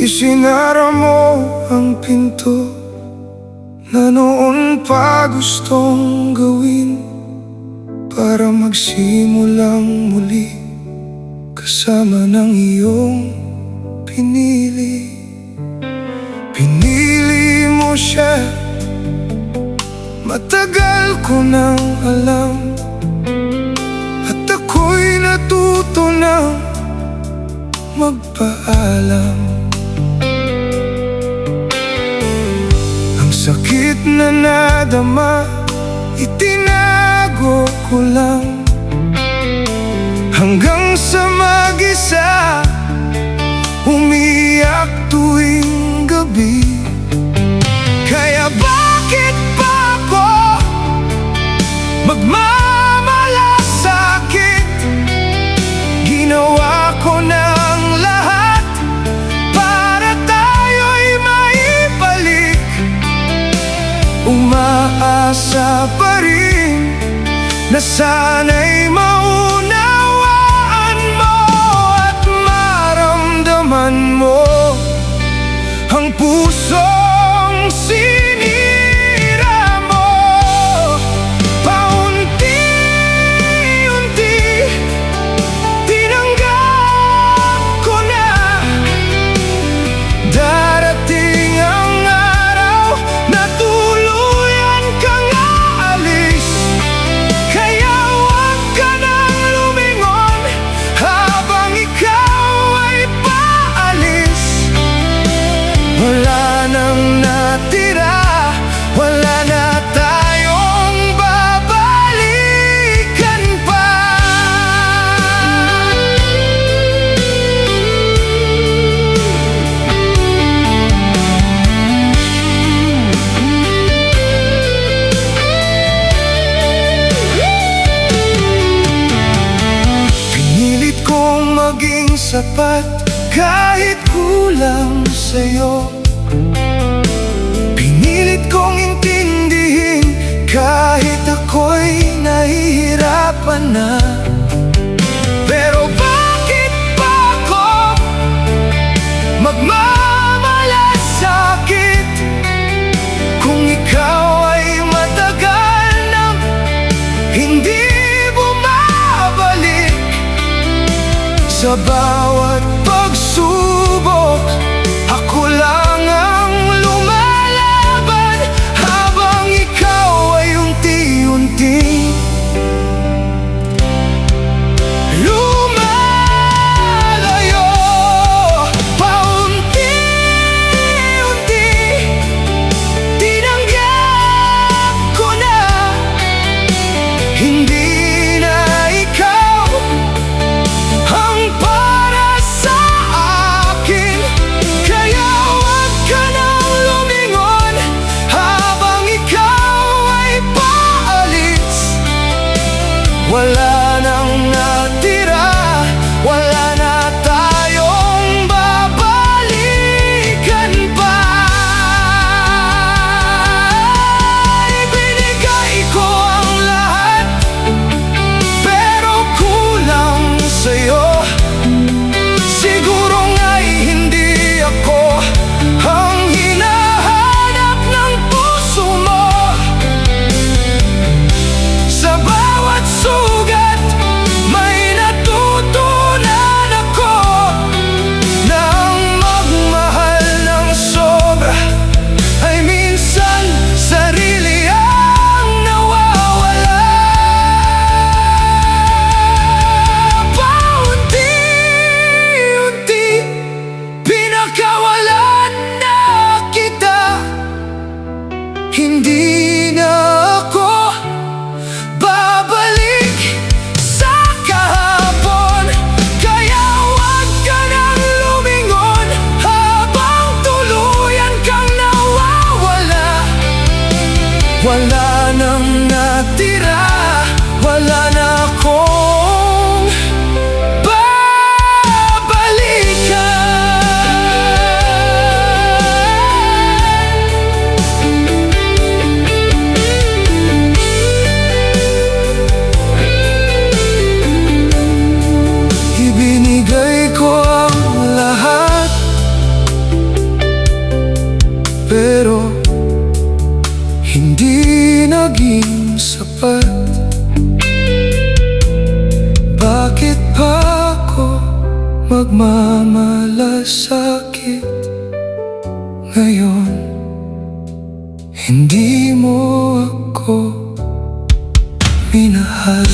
Isinara mo ang pinto na noon pa gustong gawin para magsimulang muli kasama ng iyong pinili. Pinili mo siya, matagal ko nang alam, at ako'y natuto nang magpaalam. Ang sakit na nadama, itinago ko lang, hanggang sa mag-isa umiyak tuwing gabi. Kaya bakit pa ako magmamalasakit? Ginawa ko ng lahat para tayo'y maibalik. Umaasa pa rin na sana'y maunawaan mo at maramdaman mo ang pusong sinira mo. Paunti-unti tinanggap ko na darating ang araw na tuluyan kang aalis. Kaya huwag ka nang lumingon habang ikaw ay paalis. Wala nang natira, wala na tayong babalikan pa. Pinilit kong maging sapat kahit kulang sa'yo. Pinilit kong intindihin kahit ako'y nahihirapan na. Pero bakit pa ako magmamalasakit kung ikaw ay matagal nang hindi bumabalik? Sa bawat pagsubok, ako lang ang lumalaban habang ikaw ay unti-unting lumalayo. Paunti-unti tinanggap ko na hindi na ikaw ang para sa akin. Kaya huwag ka nang lumingon habang ikaw ay paalis. Wala nang natira, wala na tayong babalikan pa. Ibinigay ko ang lahat, pero kulang sa'yo. Siguro nga'y hindi ako ang hinahanap ng puso mo. Sa bawat sugat may natutunan ako na ang magmahal ng sobra ay minsan sarili ang nawawala. Paunti-unti pinakawalan na kita. Hindi na ako babalik sa kahapon. Kaya huwag ka nang lumingon habang tuluyan kang nawawala. Wala nang natira, wala na akong babalikan. Ibinigay ko ang lahat, magmamalasakit ngayon. Hindi mo ako minahal.